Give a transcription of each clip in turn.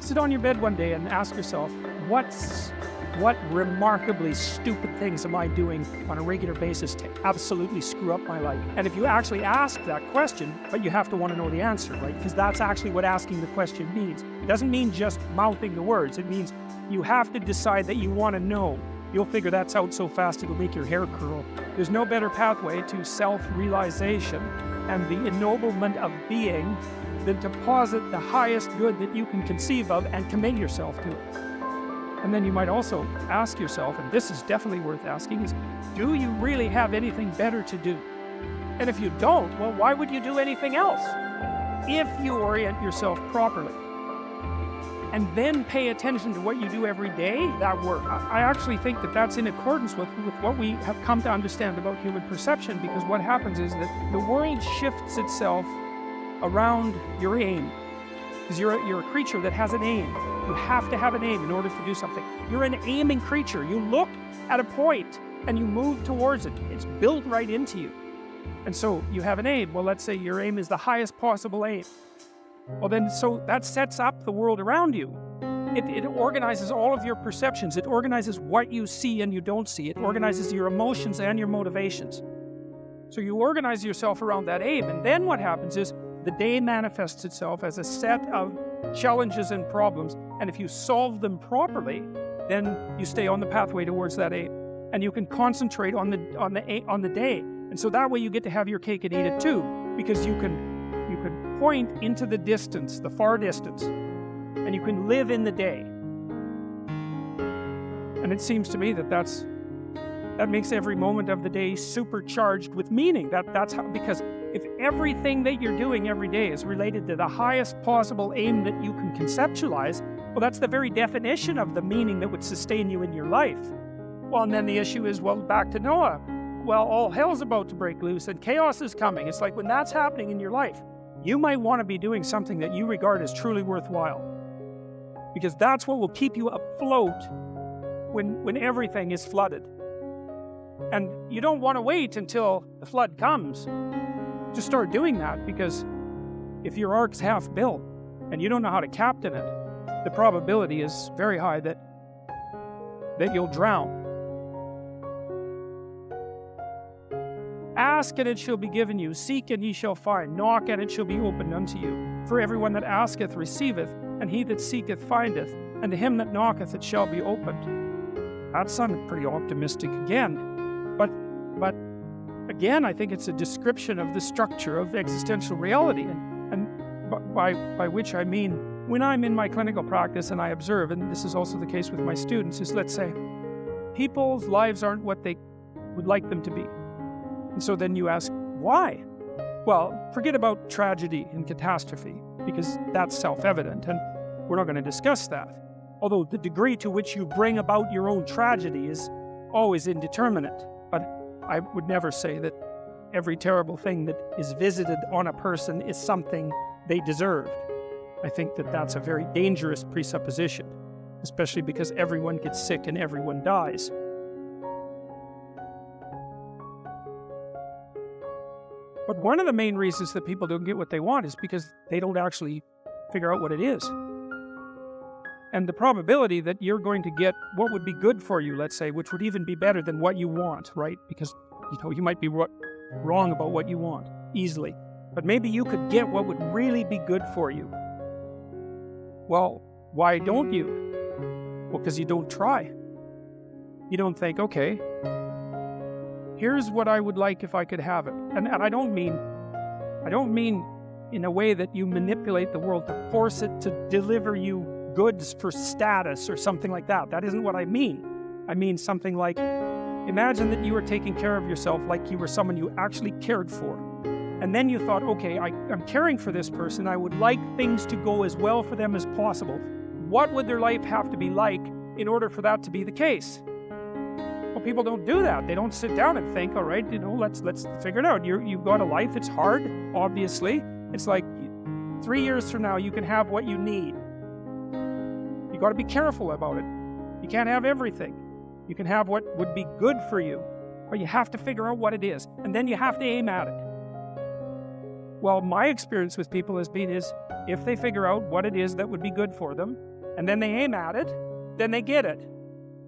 Sit on your bed one day and ask yourself, what remarkably stupid things am I doing on a regular basis to absolutely screw up my life? And if you actually ask that question, but you have to want to know the answer, right? Because that's actually what asking the question means. It doesn't mean just mouthing the words. It means you have to decide that you want to know. You'll figure that's out so fast it'll make your hair curl. There's no better pathway to self-realization and the ennoblement of being than to posit the highest good that you can conceive of and commit yourself to it. And then you might also ask yourself, and this is definitely worth asking, is do you really have anything better to do? And if you don't, well, why would you do anything else? If you orient yourself properly and then pay attention to what you do every day, that works. I actually think that that's in accordance with what we have come to understand about human perception, because what happens is that the world shifts itself around your aim. Because you're a creature that has an aim. You have to have an aim in order to do something. You're an aiming creature. You look at a point and you move towards it. It's built right into you. And so you have an aim. Well, let's say your aim is the highest possible aim. Well, then, so that sets up the world around you. It organizes all of your perceptions. It organizes what you see and you don't see. It organizes your emotions and your motivations. So you organize yourself around that aim. And then what happens is the day manifests itself as a set of challenges and problems. And if you solve them properly, then you stay on the pathway towards that aim. And you can concentrate on the day. And so that way you get to have your cake and eat it too, because you can point into the distance, the far distance, and you can live in the day. And it seems to me that makes every moment of the day supercharged with meaning. That's how, because if everything that you're doing every day is related to the highest possible aim that you can conceptualize, well, that's the very definition of the meaning that would sustain you in your life. Well, and then the issue is, well, back to Noah. Well, all hell's about to break loose and chaos is coming. It's like when that's happening in your life, you might want to be doing something that you regard as truly worthwhile. Because that's what will keep you afloat when everything is flooded. And you don't want to wait until the flood comes to start doing that, because if your ark's half built and you don't know how to captain it, the probability is very high that you'll drown. Ask and it shall be given you. Seek and ye shall find. Knock and it shall be opened unto you. For everyone that asketh receiveth, and he that seeketh findeth, and to him that knocketh it shall be opened. That sounded pretty optimistic again. But again, I think it's a description of the structure of existential reality. And by which I mean, when I'm in my clinical practice and I observe, and this is also the case with my students, is let's say, people's lives aren't what they would like them to be. And so then you ask, why? Well, forget about tragedy and catastrophe, because that's self-evident, and we're not going to discuss that. Although the degree to which you bring about your own tragedy is always indeterminate. But I would never say that every terrible thing that is visited on a person is something they deserved. I think that that's a very dangerous presupposition, especially because everyone gets sick and everyone dies. But one of the main reasons that people don't get what they want is because they don't actually figure out what it is. And the probability that you're going to get what would be good for you, let's say, which would even be better than what you want, right? Because you might be wrong about what you want easily. But maybe you could get what would really be good for you. Well, why don't you? Well, because you don't try. You don't think, okay, here's what I would like if I could have it. And I don't mean in a way that you manipulate the world to force it to deliver you goods for status or something like that. That isn't what I mean. I mean something like, imagine that you were taking care of yourself like you were someone you actually cared for. And then you thought, okay, I'm caring for this person. I would like things to go as well for them as possible. What would their life have to be like in order for that to be the case? Well, people don't do that. They don't sit down and think, all right, let's figure it out. You've got a life. It's hard, obviously. It's like 3 years from now, you can have what you need. You got to be careful about it. You can't have everything. You can have what would be good for you, but you have to figure out what it is, and then you have to aim at it. Well, my experience with people has been is if they figure out what it is that would be good for them, and then they aim at it, then they get it.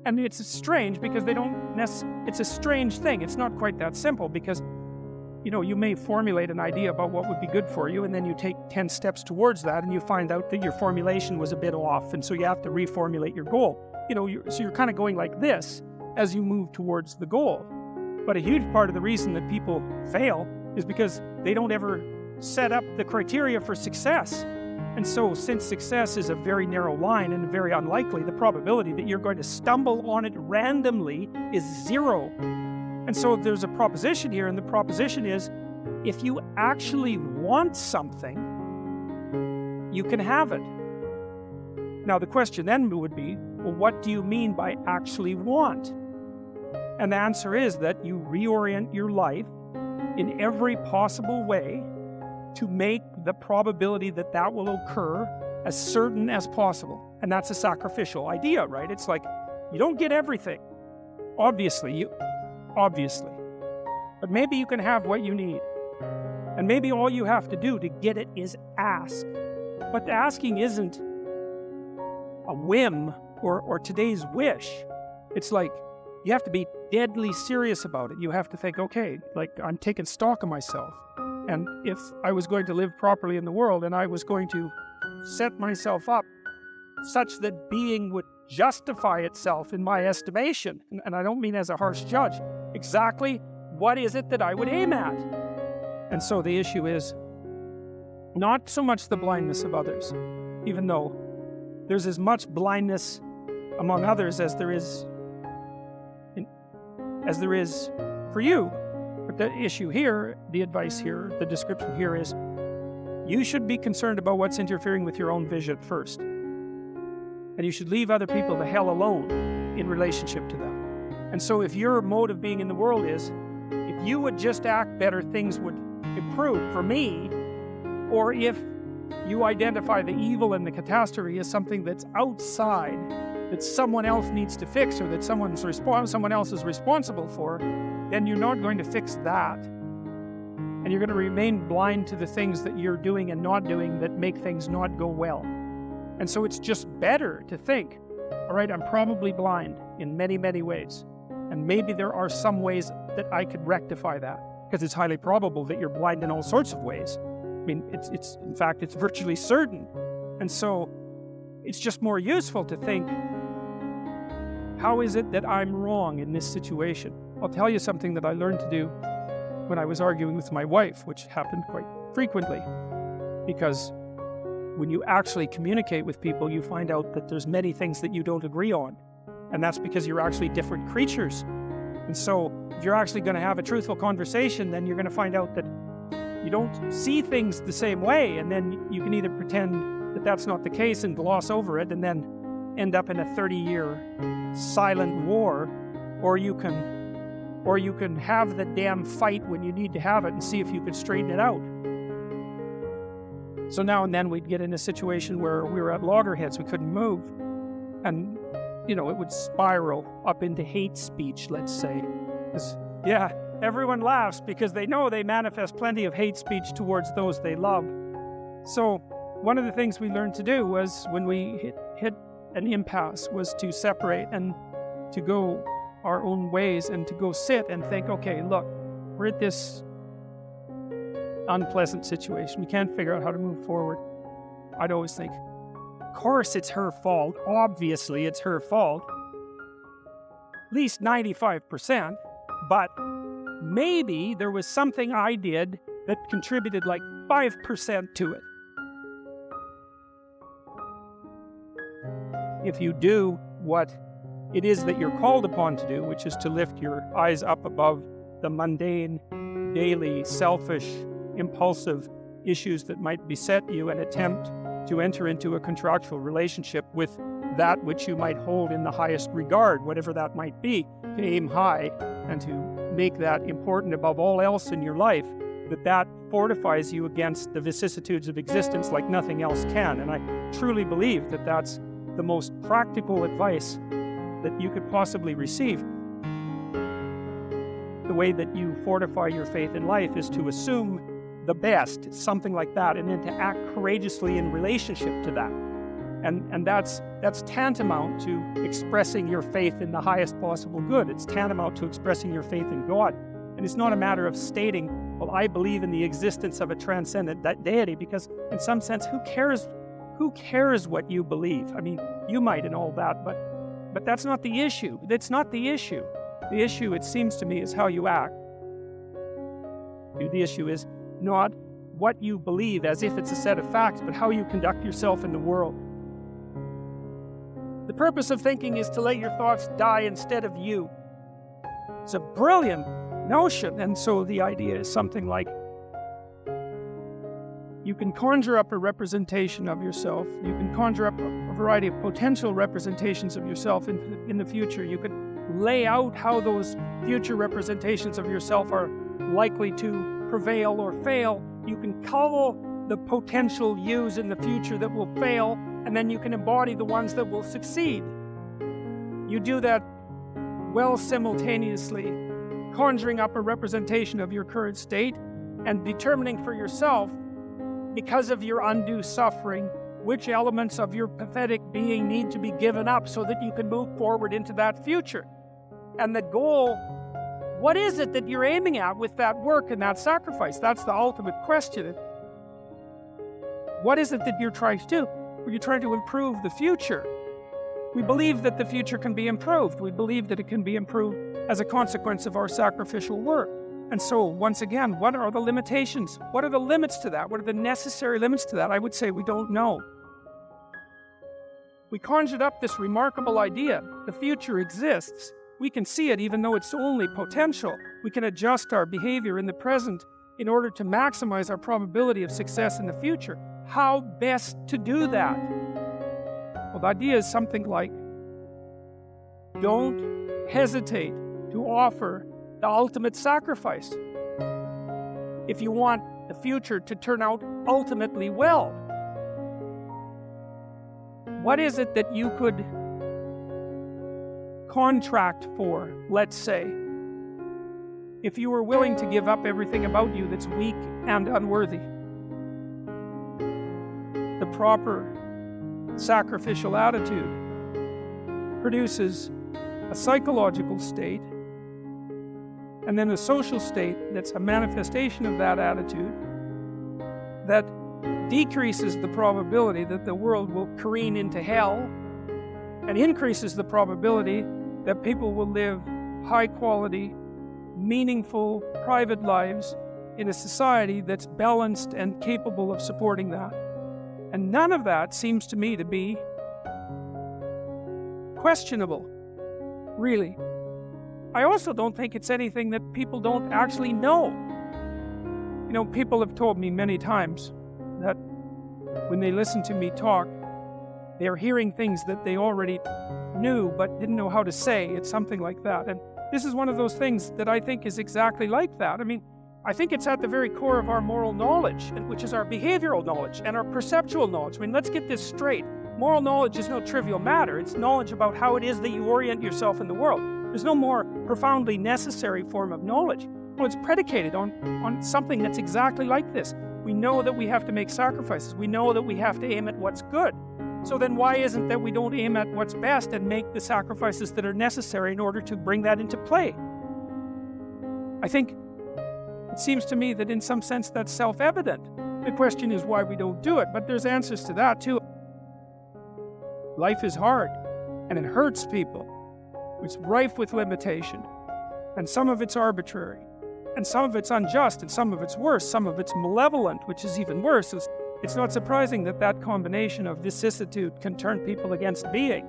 And it's strange because it's a strange thing. It's not quite that simple because, you may formulate an idea about what would be good for you, and then you take 10 steps towards that, and you find out that your formulation was a bit off, and so you have to reformulate your goal. So you're kind of going like this as you move towards the goal. But a huge part of the reason that people fail is because they don't ever set up the criteria for success. And so since success is a very narrow line and very unlikely, the probability that you're going to stumble on it randomly is 0. And so there's a proposition here, and the proposition is, if you actually want something, you can have it. Now the question then would be, well, what do you mean by actually want? And the answer is that you reorient your life in every possible way to make the probability that that will occur as certain as possible. And that's a sacrificial idea, right? It's like, you don't get everything. Obviously. But maybe you can have what you need. And maybe all you have to do to get it is ask. But the asking isn't a whim or today's wish. It's like, you have to be deadly serious about it. You have to think, okay, like I'm taking stock of myself. And if I was going to live properly in the world and I was going to set myself up such that being would justify itself in my estimation, and I don't mean as a harsh judge, exactly what is it that I would aim at? And so the issue is not so much the blindness of others, even though there's as much blindness among others as there is for you. But the issue here, the advice here, the description here is, you should be concerned about what's interfering with your own vision first. And you should leave other people the hell alone in relationship to that. And so if your mode of being in the world is, if you would just act better, things would improve for me, or if you identify the evil and the catastrophe as something that's outside, that someone else needs to fix, or that someone else is responsible for, then you're not going to fix that. And you're going to remain blind to the things that you're doing and not doing that make things not go well. And so it's just better to think, all right, I'm probably blind in many, many ways. And maybe there are some ways that I could rectify that, because it's highly probable that you're blind in all sorts of ways. I mean, in fact, it's virtually certain. And so it's just more useful to think, how is it that I'm wrong in this situation? I'll tell you something that I learned to do when I was arguing with my wife, which happened quite frequently. Because when you actually communicate with people, you find out that there's many things that you don't agree on. And that's because you're actually different creatures. And so if you're actually going to have a truthful conversation, then you're going to find out that you don't see things the same way. And then you can either pretend that that's not the case and gloss over it and then end up in a 30-year silent war, or you can have the damn fight when you need to have it and see if you can straighten it out. So now and then we'd get in a situation where we were at loggerheads, we couldn't move, and it would spiral up into hate speech, let's say. Everyone laughs because they know they manifest plenty of hate speech towards those they love. So one of the things we learned to do was, when we hit an impasse, was to separate and to go our own ways and to go sit and think, okay, look, we're at this unpleasant situation. We can't figure out how to move forward. I'd always think, of course it's her fault. Obviously it's her fault. At least 95%. But maybe there was something I did that contributed like 5% to it. If you do what it is that you're called upon to do, which is to lift your eyes up above the mundane, daily, selfish, impulsive issues that might beset you, and attempt to enter into a contractual relationship with that which you might hold in the highest regard, whatever that might be, to aim high and to make that important above all else in your life, that fortifies you against the vicissitudes of existence like nothing else can. And I truly believe that that's the most practical advice that you could possibly receive. The way that you fortify your faith in life is to assume the best, something like that, and then to act courageously in relationship to that. And that's tantamount to expressing your faith in the highest possible good. It's tantamount to expressing your faith in God. And it's not a matter of stating, well, I believe in the existence of a transcendent deity, because in some sense, who cares what you believe? I mean, you might and all that, but that's not the issue. That's not the issue. The issue, it seems to me, is how you act. The issue is not what you believe as if it's a set of facts, but how you conduct yourself in the world. The purpose of thinking is to let your thoughts die instead of you. It's a brilliant notion, and so the idea is something like, you can conjure up a representation of yourself. You can conjure up a variety of potential representations of yourself in the future. You could lay out how those future representations of yourself are likely to prevail or fail. You can cull the potential yous in the future that will fail, and then you can embody the ones that will succeed. You do that well simultaneously, conjuring up a representation of your current state and determining for yourself, because of your undue suffering, which elements of your pathetic being need to be given up so that you can move forward into that future. And the goal, what is it that you're aiming at with that work and that sacrifice? That's the ultimate question. What is it that you're trying to do? Well, you're trying to improve the future. We believe that the future can be improved. We believe that it can be improved as a consequence of our sacrificial work. And so, once again, what are the limitations? What are the limits to that? What are the necessary limits to that? I would say we don't know. We conjured up this remarkable idea. The future exists. We can see it even though it's only potential. We can adjust our behavior in the present in order to maximize our probability of success in the future. How best to do that? Well, the idea is something like, don't hesitate to offer the ultimate sacrifice if you want the future to turn out ultimately well. What is it that you could contract for, let's say, if you were willing to give up everything about you that's weak and unworthy? The proper sacrificial attitude produces a psychological state and then a social state that's a manifestation of that attitude that decreases the probability that the world will careen into hell and increases the probability that people will live high-quality, meaningful, private lives in a society that's balanced and capable of supporting that. And none of that seems to me to be questionable, really. I also don't think it's anything that people don't actually know. You know, people have told me many times that when they listen to me talk, they're hearing things that they already knew but didn't know how to say. It's something like that. And this is one of those things that I think is exactly like that. I mean, I think it's at the very core of our moral knowledge, which is our behavioral knowledge and our perceptual knowledge. I mean, let's get this straight. Moral knowledge is no trivial matter. It's knowledge about how it is that you orient yourself in the world. There's no more profoundly necessary form of knowledge. Well, it's predicated on something that's exactly like this. We know that we have to make sacrifices. We know that we have to aim at what's good. So then why isn't that we don't aim at what's best and make the sacrifices that are necessary in order to bring that into play? I think it seems to me that in some sense that's self-evident. The question is why we don't do it, but there's answers to that too. Life is hard, and it hurts people. It's rife with limitation, and some of it's arbitrary, and some of it's unjust, and some of it's worse, some of it's malevolent, which is even worse. It's not surprising that that combination of vicissitude can turn people against being.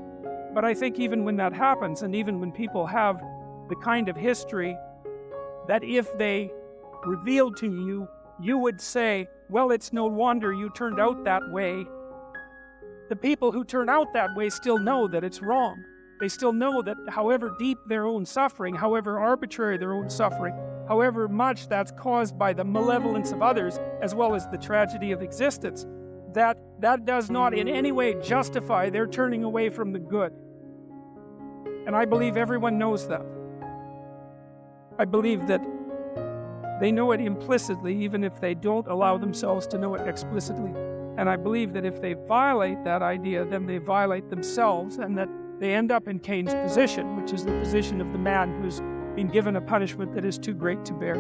But I think even when that happens, and even when people have the kind of history that if they revealed to you, you would say, well, it's no wonder you turned out that way. The people who turn out that way still know that it's wrong. They still know that however deep their own suffering, however arbitrary their own suffering, however much that's caused by the malevolence of others, as well as the tragedy of existence, that does not in any way justify their turning away from the good. And I believe everyone knows that. I believe that They know it implicitly, even if they don't allow themselves to know it explicitly. And I believe that if they violate that idea, then they violate themselves, and that they end up in Cain's position, which is the position of the man who's been given a punishment that is too great to bear.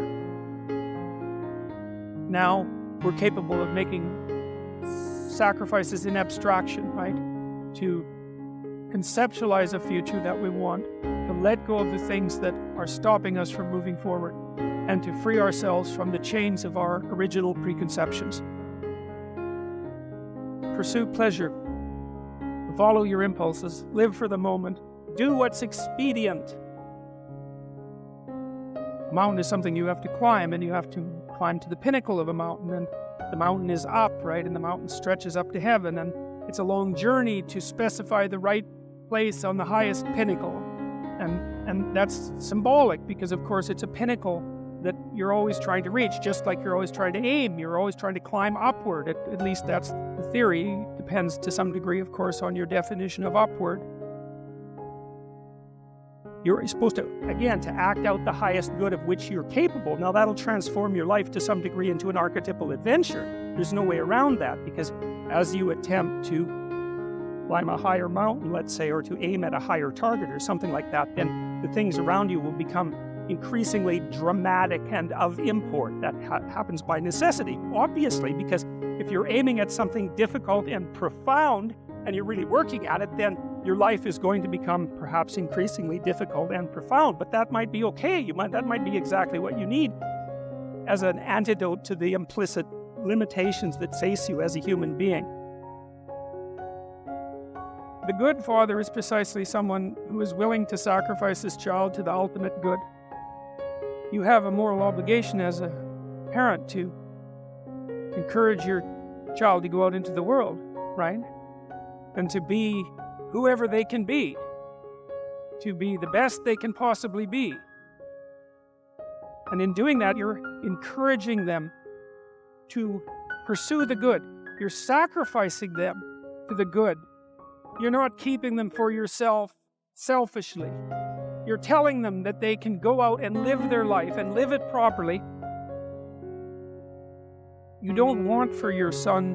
Now we're capable of making sacrifices in abstraction, right? To conceptualize a future that we want, to let go of the things that are stopping us from moving forward, and to free ourselves from the chains of our original preconceptions. Pursue pleasure. Follow your impulses. Live for the moment. Do what's expedient. A mountain is something you have to climb, and you have to climb to the pinnacle of a mountain, and the mountain is up, right? And the mountain stretches up to heaven, and it's a long journey to specify the right place on the highest pinnacle. And that's symbolic because, of course, it's a pinnacle that you're always trying to reach, just like you're always trying to aim. You're always trying to climb upward. At least that's the theory. Depends to some degree, of course, on your definition of upward. You're supposed to, again, to act out the highest good of which you're capable. Now, that'll transform your life to some degree into an archetypal adventure. There's no way around that, because as you attempt to climb a higher mountain, let's say, or to aim at a higher target or something like that, then the things around you will become increasingly dramatic and of import. That happens by necessity, obviously, because if you're aiming at something difficult and profound and you're really working at it, then your life is going to become perhaps increasingly difficult and profound. But that might be okay. That might be exactly what you need as an antidote to the implicit limitations that face you as a human being. The good father is precisely someone who is willing to sacrifice his child to the ultimate good. You have a moral obligation as a parent to encourage your child to go out into the world, right? And to be whoever they can be, to be the best they can possibly be. And in doing that, you're encouraging them to pursue the good. You're sacrificing them to the good. You're not keeping them for yourself selfishly. You're telling them that they can go out and live their life and live it properly. You don't want for your son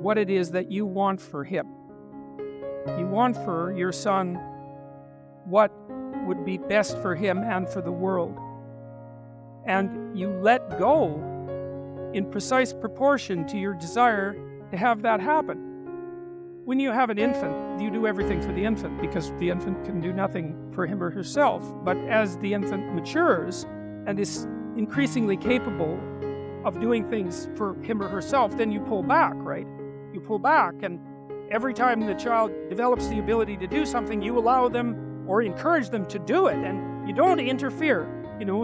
what it is that you want for him. You want for your son what would be best for him and for the world. And you let go in precise proportion to your desire to have that happen. When you have an infant, you do everything for the infant because the infant can do nothing for him or herself. But as the infant matures and is increasingly capable of doing things for him or herself, then you pull back, right? You pull back, and every time the child develops the ability to do something, you allow them or encourage them to do it, and you don't interfere.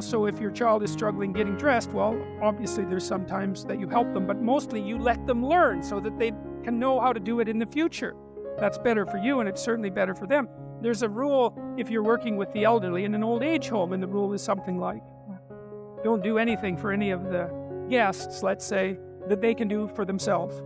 So if your child is struggling getting dressed, well, obviously there's some times that you help them, but mostly you let them learn so that they can know how to do it in the future. That's better for you, and it's certainly better for them. There's a rule if you're working with the elderly in an old age home, and the rule is something like, don't do anything for any of the guests, let's say, that they can do for themselves,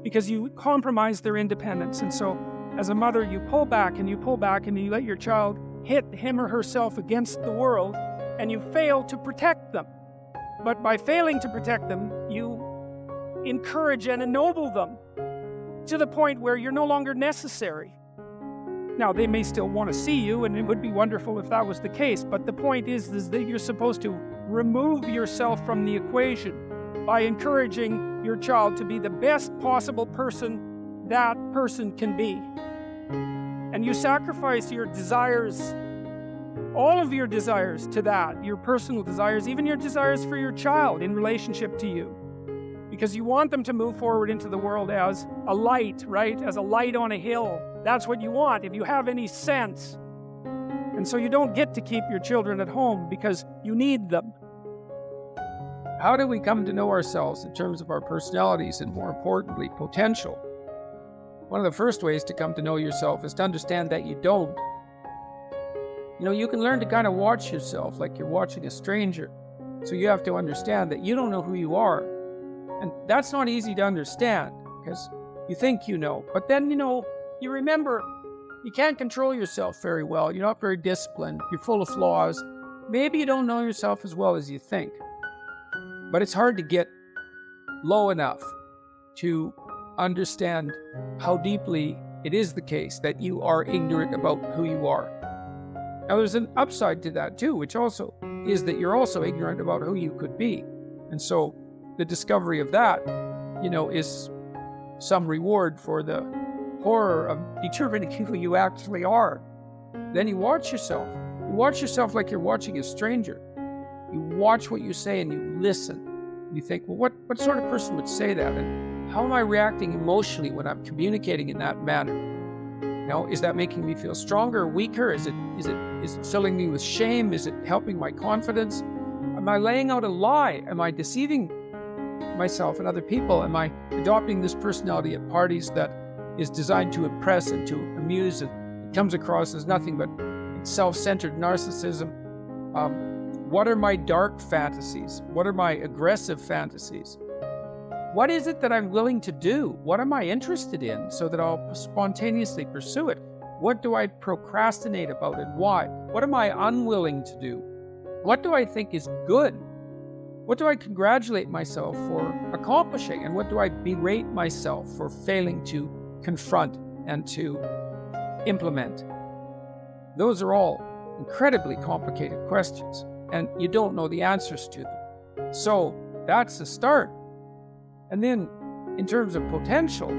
because you compromise their independence. And so as a mother, you pull back and you let your child hit him or herself against the world, and you fail to protect them. But by failing to protect them, you encourage and ennoble them to the point where you're no longer necessary. Now, they may still want to see you, and it would be wonderful if that was the case, but the point is that you're supposed to remove yourself from the equation by encouraging your child to be the best possible person that person can be. And you sacrifice your desires, all of your desires, to that, your personal desires, even your desires for your child in relationship to you. Because you want them to move forward into the world as a light, right? As a light on a hill. That's what you want, if you have any sense. And so you don't get to keep your children at home because you need them. How do we come to know ourselves in terms of our personalities and, more importantly, potential? One of the first ways to come to know yourself is to understand that you don't. You can learn to kind of watch yourself like you're watching a stranger. So you have to understand that you don't know who you are. And that's not easy to understand because you think you know. But then, you remember you can't control yourself very well. You're not very disciplined. You're full of flaws. Maybe you don't know yourself as well as you think. But it's hard to get low enough to understand how deeply it is the case that you are ignorant about who you are. Now, there's an upside to that too, which also is that you're also ignorant about who you could be. And so the discovery of that, is some reward for the horror of determining who you actually are. Then you watch yourself. You watch yourself like you're watching a stranger. You watch what you say and you listen. You think, well, what sort of person would say that? And how am I reacting emotionally when I'm communicating in that manner? Is that making me feel stronger or weaker? Is it filling me with shame? Is it helping my confidence? Am I laying out a lie? Am I deceiving myself and other people? Am I adopting this personality at parties that is designed to impress and to amuse, and it comes across as nothing but self-centered narcissism? What are my dark fantasies? What are my aggressive fantasies? What is it that I'm willing to do? What am I interested in so that I'll spontaneously pursue it? What do I procrastinate about and why? What am I unwilling to do? What do I think is good? What do I congratulate myself for accomplishing? And what do I berate myself for failing to confront and to implement? Those are all incredibly complicated questions, and you don't know the answers to them. So that's the start. And then in terms of potential,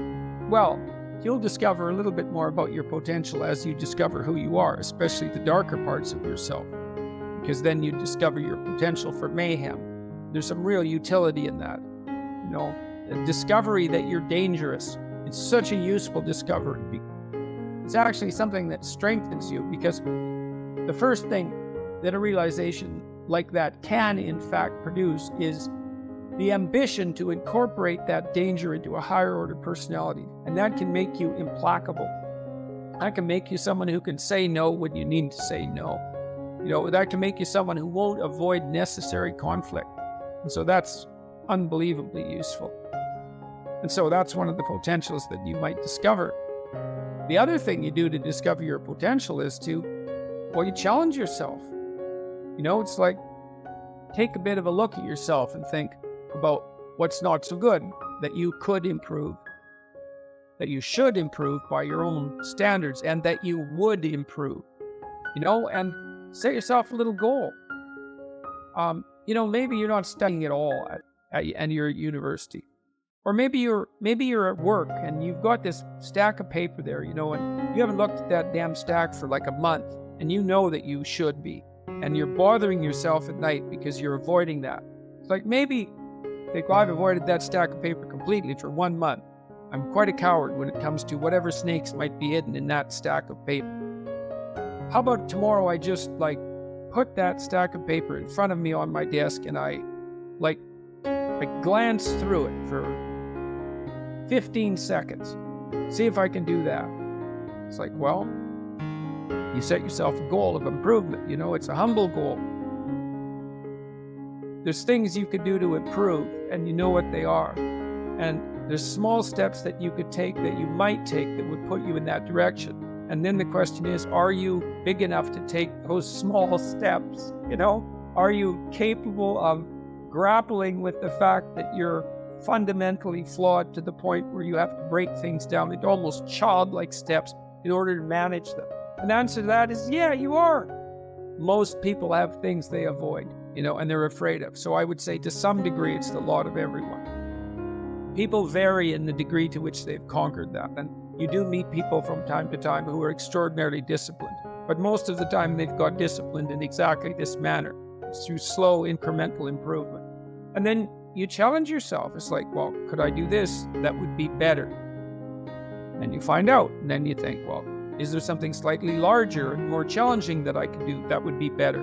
well, you'll discover a little bit more about your potential as you discover who you are, especially the darker parts of yourself, because then you discover your potential for mayhem. There's some real utility in that. The discovery that you're dangerous, it's such a useful discovery. It's actually something that strengthens you, because the first thing that a realization like that can in fact produce is the ambition to incorporate that danger into a higher order personality. And that can make you implacable. That can make you someone who can say no when you need to say no. That can make you someone who won't avoid necessary conflict. And so that's unbelievably useful. And so that's one of the potentials that you might discover. The other thing you do to discover your potential is you challenge yourself. It's like, take a bit of a look at yourself and think about what's not so good that you could improve, that you should improve by your own standards, and that you would improve, and set yourself a little goal. Maybe you're not studying at all and you're at university, or maybe you're at work and you've got this stack of paper there, and you haven't looked at that damn stack for like a month, and you know that you should be, and you're bothering yourself at night because you're avoiding that. It's like, maybe I've avoided that stack of paper completely for 1 month. I'm quite a coward when it comes to whatever snakes might be hidden in that stack of paper. How about tomorrow I just put that stack of paper in front of me on my desk, and I glance through it for 15 seconds. See if I can do that. It's like, well, you set yourself a goal of improvement. It's a humble goal. There's things you could do to improve, and you know what they are. And there's small steps that you could take, that you might take, that would put you in that direction. And then the question is, are you big enough to take those small steps? Are you capable of grappling with the fact that you're fundamentally flawed to the point where you have to break things down into almost childlike steps in order to manage them? And the answer to that is, yeah, you are. Most people have things they avoid, and they're afraid of. So I would say to some degree, it's the lot of everyone. People vary in the degree to which they've conquered that. And you do meet people from time to time who are extraordinarily disciplined. But most of the time, they've got disciplined in exactly this manner. It's through slow, incremental improvement. And then you challenge yourself. It's like, well, could I do this? That would be better. And you find out. And then you think, well, is there something slightly larger and more challenging that I can do that would be better?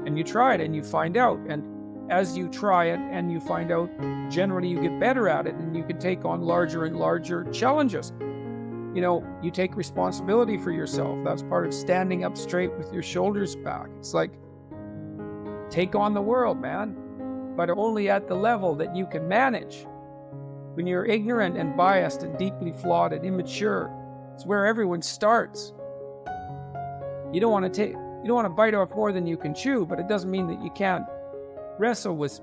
And you try it and you find out. And as you try it and you find out, generally you get better at it, and you can take on larger and larger challenges. You take responsibility for yourself. That's part of standing up straight with your shoulders back. It's like, take on the world, man, but only at the level that you can manage. When you're ignorant and biased and deeply flawed and immature, it's where everyone starts. You don't want to bite off more than you can chew, but it doesn't mean that you can't wrestle with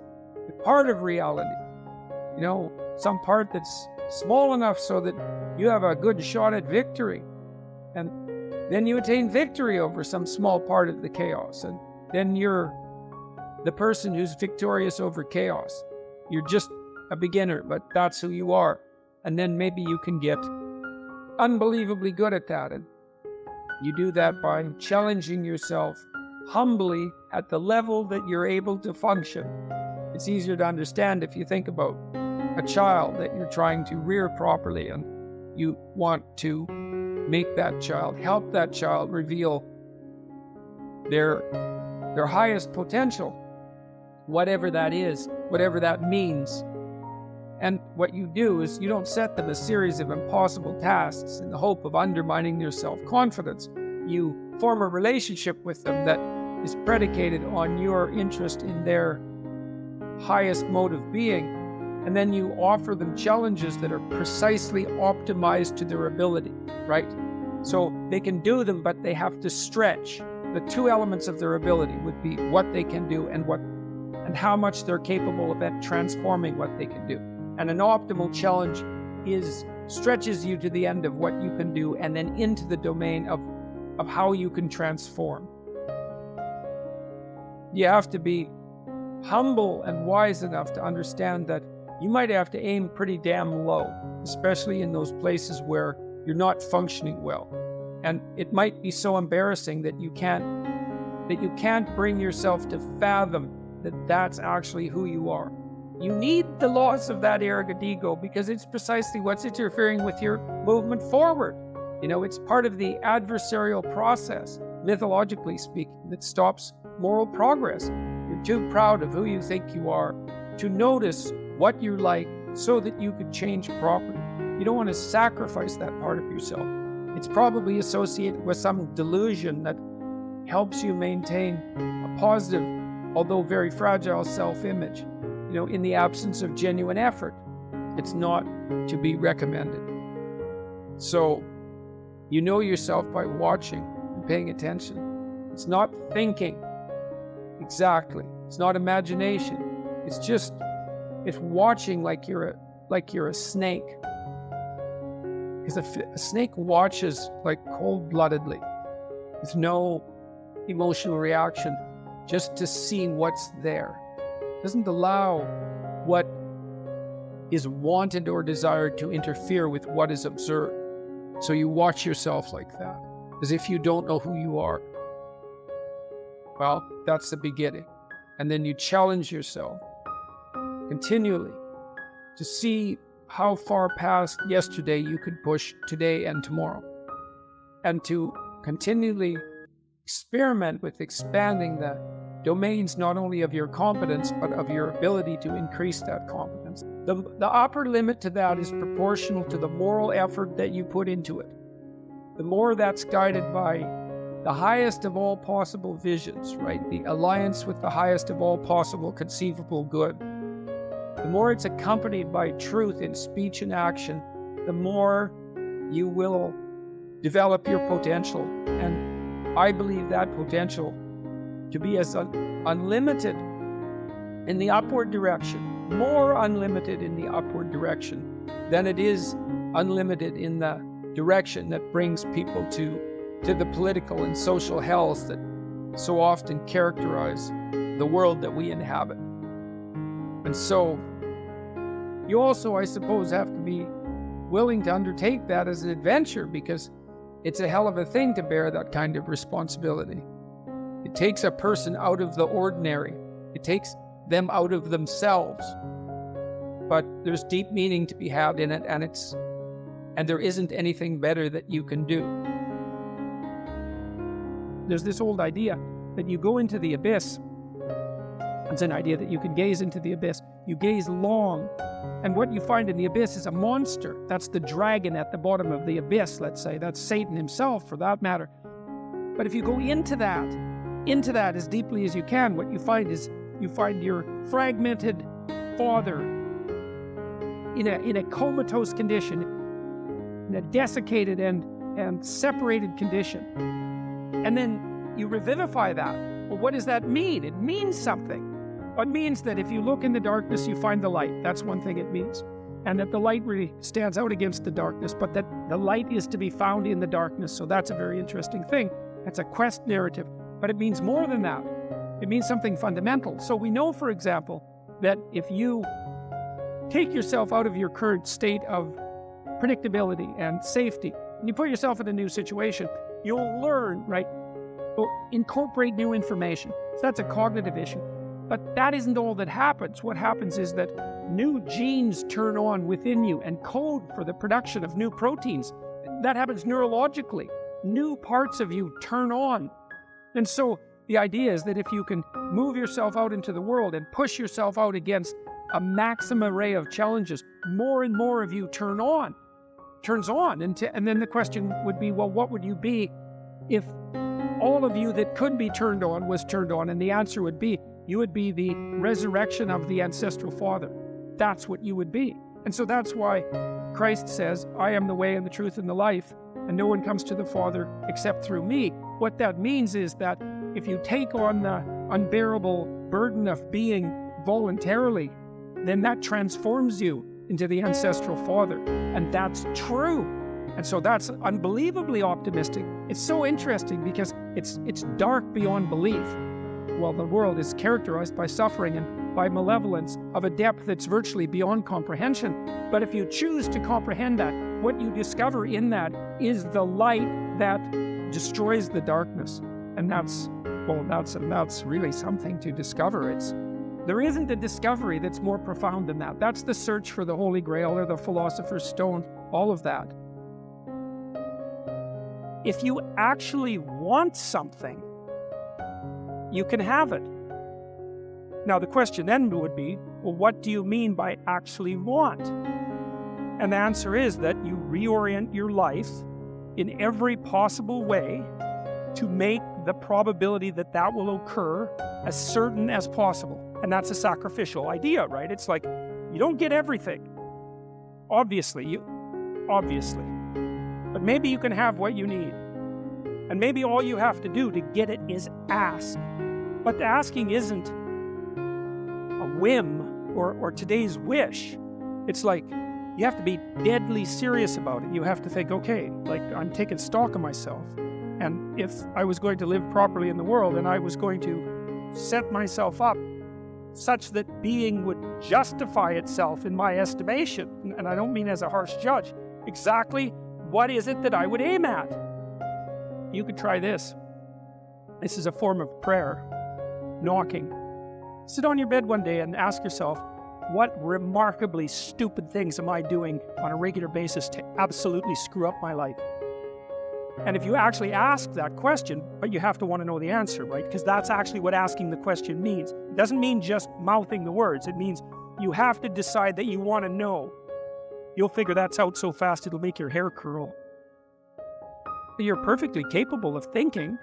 part of reality. Some part that's small enough so that you have a good shot at victory. And then you attain victory over some small part of the chaos. And then you're the person who's victorious over chaos. You're just a beginner, but that's who you are. And then maybe you can get unbelievably good at that. And you do that by challenging yourself humbly at the level that you're able to function. It's easier to understand if you think about a child that you're trying to rear properly, and you want to make that child, help that child reveal their highest potential, whatever that is, whatever that means. And what you do is you don't set them a series of impossible tasks in the hope of undermining their self-confidence. You form a relationship with them that is predicated on your interest in their highest mode of being, and then you offer them challenges that are precisely optimized to their ability, right? So they can do them, but they have to stretch. The two elements of their ability would be what they can do and how much they're capable of transforming what they can do. And an optimal challenge stretches you to the end of what you can do and then into the domain of how you can transform. You have to be humble and wise enough to understand that you might have to aim pretty damn low, especially in those places where you're not functioning well. And it might be so embarrassing that you can't bring yourself to fathom that that's actually who you are. You need the loss of that arrogant ego because it's precisely what's interfering with your movement forward. It's part of the adversarial process, mythologically speaking, that stops moral progress. You're too proud of who you think you are to notice what you're like so that you could change properly. You don't want to sacrifice that part of yourself. It's probably associated with some delusion that helps you maintain a positive, although very fragile self-image. In the absence of genuine effort, it's not to be recommended. So, you know yourself by watching and paying attention. It's not thinking exactly. It's not imagination. It's watching like you're a snake. Because a snake watches like cold-bloodedly, with no emotional reaction, just to see what's there. Doesn't allow what is wanted or desired to interfere with what is observed. So you watch yourself like that, as if you don't know who you are. Well, that's the beginning. And then you challenge yourself continually to see how far past yesterday you could push today and tomorrow. And to continually experiment with expanding the domains not only of your competence, but of your ability to increase that competence. The upper limit to that is proportional to the moral effort that you put into it. The more that's guided by the highest of all possible visions, right? The alliance with the highest of all possible conceivable good. The more it's accompanied by truth in speech and action, the more you will develop your potential. And I believe that potential to be as unlimited in the upward direction, more unlimited in the upward direction than it is unlimited in the direction that brings people to the political and social hells that so often characterize the world that we inhabit. And so you also, I suppose, have to be willing to undertake that as an adventure, because it's a hell of a thing to bear that kind of responsibility. It takes a person out of the ordinary. It takes them out of themselves. But there's deep meaning to be had in it, and there isn't anything better that you can do. There's this old idea that you go into the abyss. It's an idea that you can gaze into the abyss. You gaze long, and what you find in the abyss is a monster. That's the dragon at the bottom of the abyss, let's say. That's Satan himself, for that matter. But if you go into that as deeply as you can, what you find is you find your fragmented father in a comatose condition, in a desiccated and separated condition. And then you revivify that. Well, what does that mean? It means something. It means that if you look in the darkness, you find the light. That's one thing it means. And that the light really stands out against the darkness, but that the light is to be found in the darkness. So that's a very interesting thing. It's a quest narrative, but it means more than that. It means something fundamental. So we know, for example, that if you take yourself out of your current state of predictability and safety, and you put yourself in a new situation, you'll learn, right? You'll incorporate new information. So that's a cognitive issue. But that isn't all that happens. What happens is that new genes turn on within you and code for the production of new proteins. That happens neurologically. New parts of you turn on. And so the idea is that if you can move yourself out into the world and push yourself out against a maximum array of challenges, more and more of you turns on. And then the question would be, well, what would you be if all of you that could be turned on was turned on? And the answer would be, you would be the resurrection of the ancestral father. That's what you would be. And so that's why Christ says, I am the way and the truth and the life, and no one comes to the Father except through me. What that means is that if you take on the unbearable burden of being voluntarily, then that transforms you into the ancestral father. And that's true. And so that's unbelievably optimistic. It's so interesting because it's dark beyond belief. Well, the world is characterized by suffering and by malevolence of a depth that's virtually beyond comprehension. But if you choose to comprehend that, what you discover in that is the light that destroys the darkness. And that's really something to discover. There isn't a discovery that's more profound than that. That's the search for the Holy Grail or the Philosopher's Stone, all of that. If you actually want something, you can have it. Now, the question then would be, well, what do you mean by actually want? And the answer is that you reorient your life in every possible way to make the probability that that will occur as certain as possible. And that's a sacrificial idea, right? It's like, you don't get everything. Obviously. But maybe you can have what you need. And maybe all you have to do to get it is ask. But the asking isn't a whim or today's wish. It's like, you have to be deadly serious about it. You have to think, okay, like I'm taking stock of myself. And if I was going to live properly in the world and I was going to set myself up such that being would justify itself in my estimation, and I don't mean as a harsh judge, exactly what is it that I would aim at? You could try this. This is a form of prayer, knocking. Sit on your bed one day and ask yourself, what remarkably stupid things am I doing on a regular basis to absolutely screw up my life? And if you actually ask that question, but you have to want to know the answer, right? Because that's actually what asking the question means. It doesn't mean just mouthing the words. It means you have to decide that you want to know. You'll figure that's out so fast it'll make your hair curl. You're perfectly capable of thinking.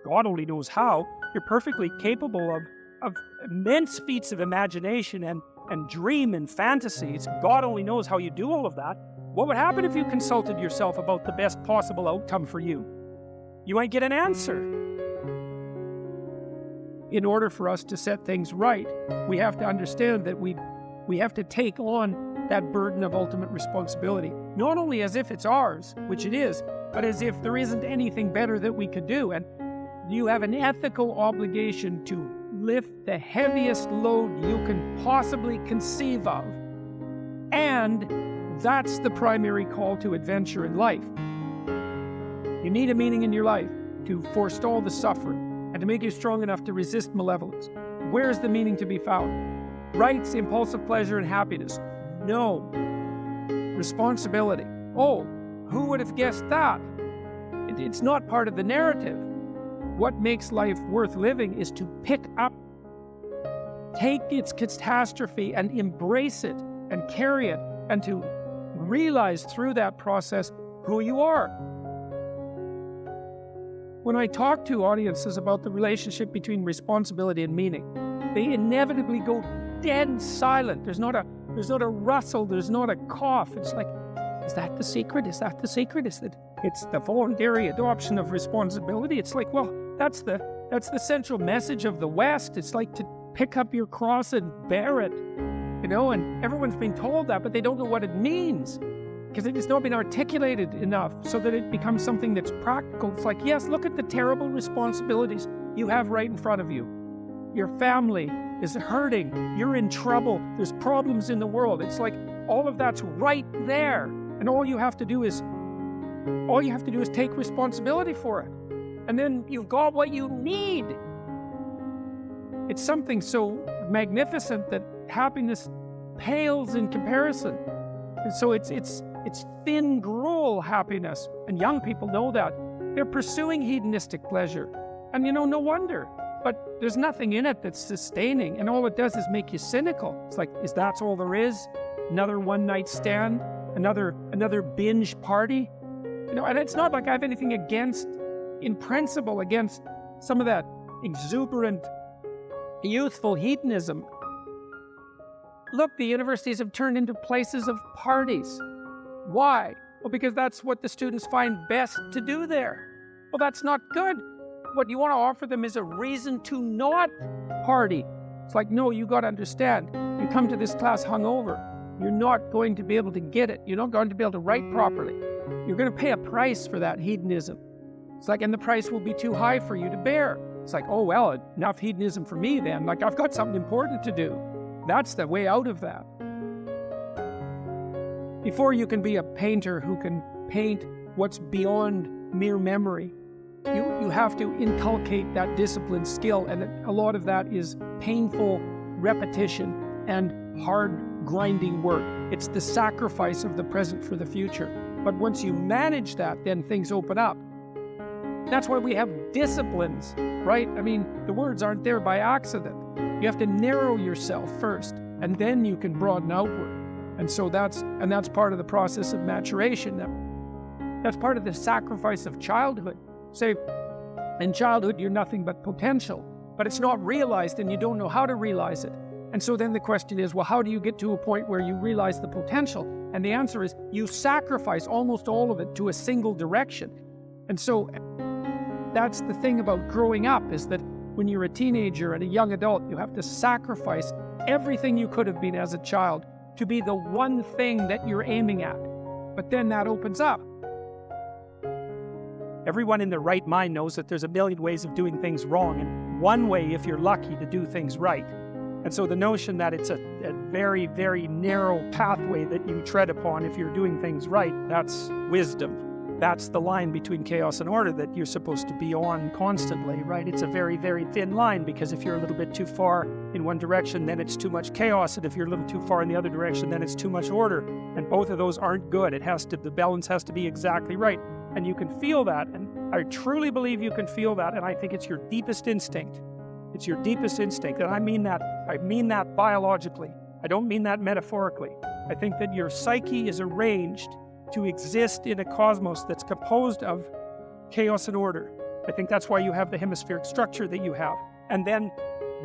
God only knows how. You're perfectly capable of immense feats of imagination and dream and fantasies. God only knows how you do all of that. What would happen if you consulted yourself about the best possible outcome for you? You might get an answer. In order for us to set things right, we have to understand that we have to take on that burden of ultimate responsibility, not only as if it's ours, which it is, but as if there isn't anything better that we could do. And you have an ethical obligation to lift the heaviest load you can possibly conceive of. And that's the primary call to adventure in life. You need a meaning in your life to forestall the suffering and to make you strong enough to resist malevolence. Where's the meaning to be found? Rights, impulsive pleasure, and happiness? No. Responsibility? Oh, who would have guessed that? It's not part of the narrative. What makes life worth living is to pick up, take its catastrophe and embrace it and carry it, and to realize through that process who you are. When I talk to audiences about the relationship between responsibility and meaning, they inevitably go dead silent. There's not a rustle, there's not a cough. It's like, is that the secret? Is that the secret? It's the voluntary adoption of responsibility? It's like, well, that's the central message of the West. It's like pick up your cross and bear it, and everyone's been told that, but they don't know what it means because it has not been articulated enough so that it becomes something that's practical. It's like, yes, look at the terrible responsibilities you have right in front of you. Your family is hurting. You're in trouble. There's problems in the world. It's like all of that's right there. And all you have to do is take responsibility for it. And then you've got what you need. It's something so magnificent that happiness pales in comparison. And so it's thin gruel happiness. And young people know that. They're pursuing hedonistic pleasure. And no wonder. But there's nothing in it that's sustaining. And all it does is make you cynical. It's like, is that all there is? Another one-night stand? Another binge party? And it's not like I have anything in principle, against some of that exuberant, youthful hedonism. Look, the universities have turned into places of parties. Why? Well, because that's what the students find best to do there. Well, that's not good. What you want to offer them is a reason to not party. It's like, no, you got to understand. You come to this class hungover. You're not going to be able to get it. You're not going to be able to write properly. You're going to pay a price for that hedonism. It's like, and the price will be too high for you to bear. It's like, oh, well, enough hedonism for me then. Like, I've got something important to do. That's the way out of that. Before you can be a painter who can paint what's beyond mere memory, you have to inculcate that disciplined skill, and a lot of that is painful repetition and hard grinding work. It's the sacrifice of the present for the future. But once you manage that, then things open up. That's why we have disciplines, right? I mean, the words aren't there by accident. You have to narrow yourself first, and then you can broaden outward. And so that's part of the process of maturation. That's part of the sacrifice of childhood. Say, in childhood, you're nothing but potential, but it's not realized and you don't know how to realize it. And so then the question is, well, how do you get to a point where you realize the potential? And the answer is, you sacrifice almost all of it to a single direction. And so that's the thing about growing up, is that when you're a teenager and a young adult, you have to sacrifice everything you could have been as a child to be the one thing that you're aiming at. But then that opens up. Everyone in their right mind knows that there's a million ways of doing things wrong, and one way, if you're lucky, to do things right. And so the notion that it's a very, very narrow pathway that you tread upon if you're doing things right, that's wisdom. That's the line between chaos and order that you're supposed to be on constantly, right? It's a very, very thin line, because if you're a little bit too far in one direction, then it's too much chaos. And if you're a little too far in the other direction, then it's too much order. And both of those aren't good. The balance has to be exactly right. And you can feel that. And I truly believe you can feel that. And I think it's your deepest instinct. It's your deepest instinct. And I mean that biologically. I don't mean that metaphorically. I think that your psyche is arranged to exist in a cosmos that's composed of chaos and order. I think that's why you have the hemispheric structure that you have. And then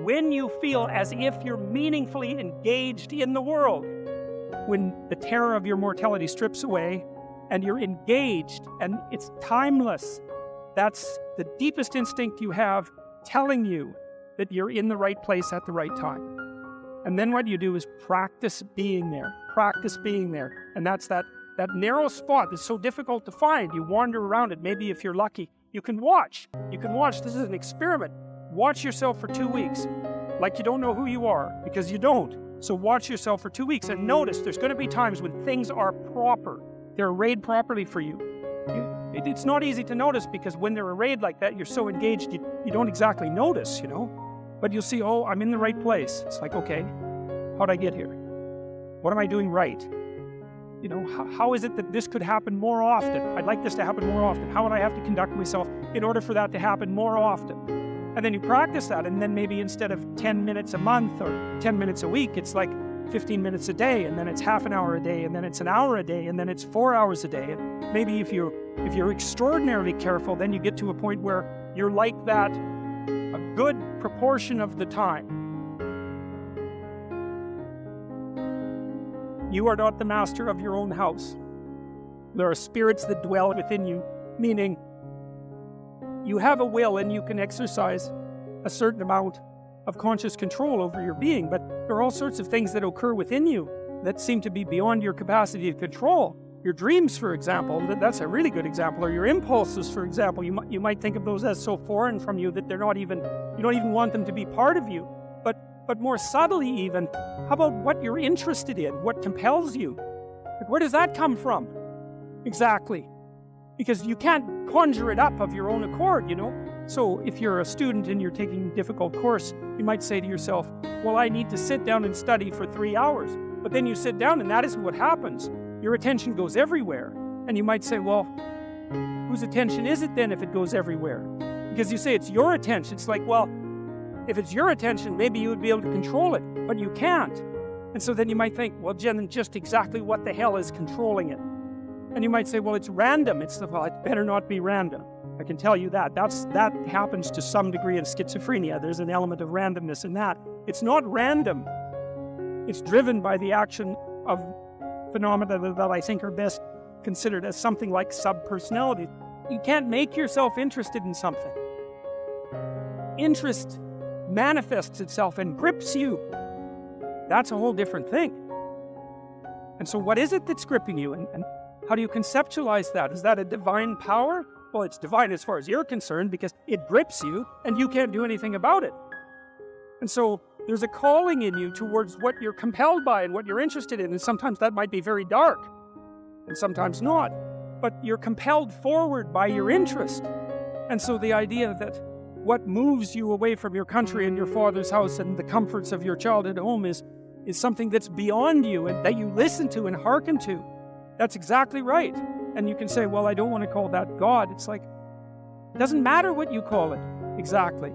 when you feel as if you're meaningfully engaged in the world, when the terror of your mortality strips away and you're engaged and it's timeless, that's the deepest instinct you have telling you that you're in the right place at the right time. And then what you do is practice being there. And that's that narrow spot that's so difficult to find. You wander around it. Maybe if you're lucky, you can watch. This is an experiment. Watch yourself for 2 weeks. Like you don't know who you are, because you don't. So watch yourself for 2 weeks and notice there's going to be times when things are proper. They're arrayed properly for you. It's not easy to notice, because when they're arrayed like that, you're so engaged, you don't exactly notice, But you'll see, oh, I'm in the right place. It's like, okay, how'd I get here? What am I doing right? How is it that this could happen more often? I'd like this to happen more often. How would I have to conduct myself in order for that to happen more often? And then you practice that, and then maybe instead of 10 minutes a month or 10 minutes a week, it's like 15 minutes a day, and then it's half an hour a day, and then it's an hour a day, and then it's 4 hours a day. And maybe if you're extraordinarily careful, then you get to a point where you're like that a good proportion of the time. You are not the master of your own house. There are spirits that dwell within you, meaning you have a will and you can exercise a certain amount of conscious control over your being, but there are all sorts of things that occur within you that seem to be beyond your capacity to control. Your dreams, for example, that's a really good example, or your impulses, for example. You might think of those as so foreign from you that you don't even want them to be part of you. But more subtly even, how about what you're interested in, what compels you? Like, where does that come from? Exactly. Because you can't conjure it up of your own accord, So if you're a student and you're taking a difficult course, you might say to yourself, well, I need to sit down and study for 3 hours. But then you sit down and that isn't what happens. Your attention goes everywhere. And you might say, well, whose attention is it then if it goes everywhere? Because you say it's your attention. It's like, well, if it's your attention, maybe you would be able to control it, but you can't. And so then you might think, well, Jen, just exactly what the hell is controlling it? And you might say, well, it's random. It better not be random. I can tell you that. That happens to some degree in schizophrenia. There's an element of randomness in that. It's not random. It's driven by the action of phenomena that I think are best considered as something like subpersonality. You can't make yourself interested in something. Interest manifests itself and grips you. That's a whole different thing. And so what is it that's gripping you? And how do you conceptualize that? Is that a divine power? Well, it's divine as far as you're concerned because it grips you and you can't do anything about it. And so there's a calling in you towards what you're compelled by and what you're interested in. And sometimes that might be very dark and sometimes not. But you're compelled forward by your interest. And so the idea that what moves you away from your country and your father's house and the comforts of your childhood home is something that's beyond you and that you listen to and hearken to. That's exactly right. And you can say, well, I don't want to call that God. It's like, it doesn't matter what you call it exactly.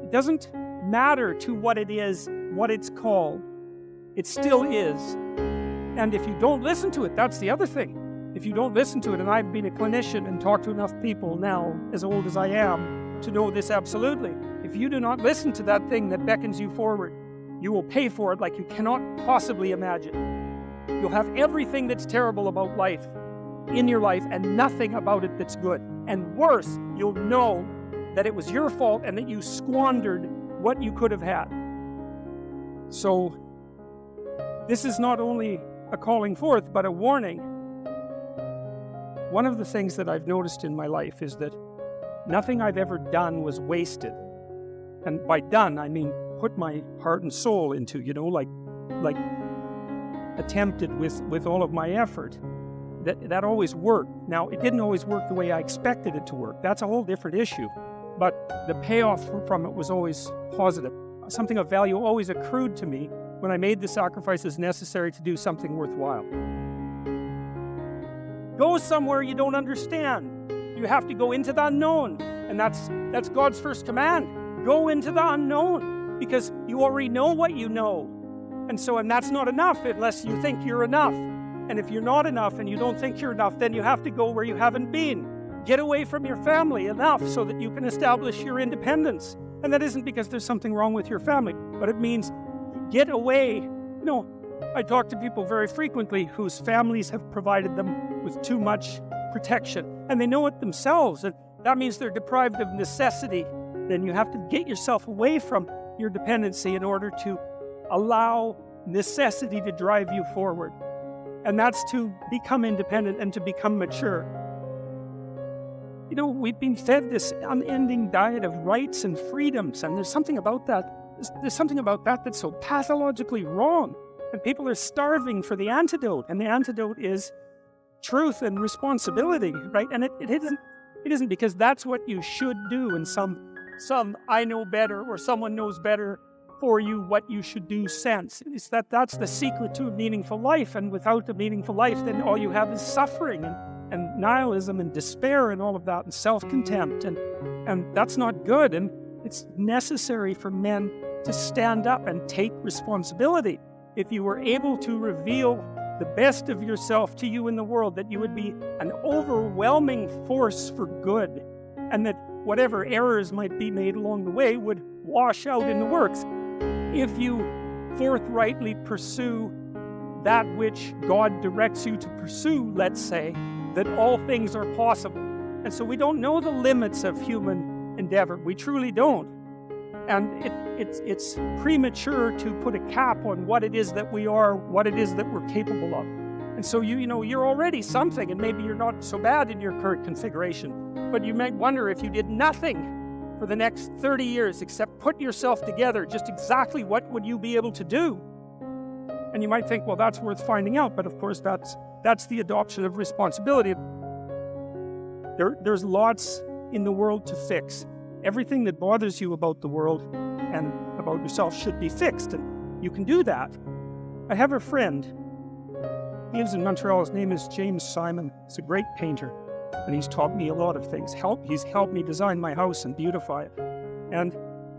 It doesn't matter to what it is, what it's called. It still is. And if you don't listen to it, that's the other thing. If you don't listen to it, and I've been a clinician and talked to enough people now, as old as I am, to know this absolutely. If you do not listen to that thing that beckons you forward, you will pay for it like you cannot possibly imagine. You'll have everything that's terrible about life in your life and nothing about it that's good. And worse, you'll know that it was your fault and that you squandered what you could have had. So, this is not only a calling forth, but a warning. One of the things that I've noticed in my life is that nothing I've ever done was wasted. And by done, I mean put my heart and soul into, like attempted with all of my effort. That always worked. Now, it didn't always work the way I expected it to work. That's a whole different issue. But the payoff from it was always positive. Something of value always accrued to me when I made the sacrifices necessary to do something worthwhile. Go somewhere you don't understand. You have to go into the unknown. And that's God's first command. Go into the unknown because you already know what you know. And that's not enough unless you think you're enough. And if you're not enough and you don't think you're enough, then you have to go where you haven't been. Get away from your family enough so that you can establish your independence. And that isn't because there's something wrong with your family, but it means get away. I talk to people very frequently whose families have provided them with too much protection. And they know it themselves. And that means they're deprived of necessity. Then you have to get yourself away from your dependency in order to allow necessity to drive you forward. And that's to become independent and to become mature. We've been fed this unending diet of rights and freedoms, and there's something about that. There's something about that that's so pathologically wrong. And people are starving for the antidote, and the antidote is truth and responsibility, right? And it isn't because that's what you should do in some I know better or someone knows better for you what you should do sense. It's that's the secret to a meaningful life, and without a meaningful life, then all you have is suffering and nihilism and despair and all of that and self-contempt, and that's not good. And it's necessary for men to stand up and take responsibility. If you were able to reveal the best of yourself to you in the world, that you would be an overwhelming force for good, and that whatever errors might be made along the way would wash out in the works. If you forthrightly pursue that which God directs you to pursue, let's say, that all things are possible. And so we don't know the limits of human endeavor. We truly don't. And it's premature to put a cap on what it is that we are, what it is that we're capable of. And so you're already something, and maybe you're not so bad in your current configuration, but you might wonder if you did nothing for the next 30 years except put yourself together, just exactly what would you be able to do? And you might think, well, that's worth finding out, but of course that's the adoption of responsibility. There's lots in the world to fix. Everything that bothers you about the world and about yourself should be fixed, and you can do that. I have a friend. He lives in Montreal. His name is James Simon. He's a great painter, and he's taught me a lot of things. He's helped me design my house and beautify it. And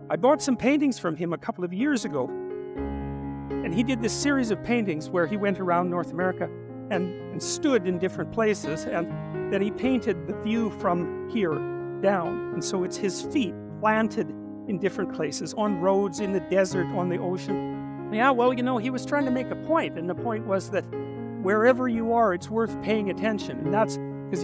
I bought some paintings from him a couple of years ago, and he did this series of paintings where he went around North America and stood in different places, and then he painted the view from here down. And so it's his feet planted in different places, on roads, in the desert, on the ocean. Yeah, well, he was trying to make a point, and the point was that wherever you are, it's worth paying attention. And that's because,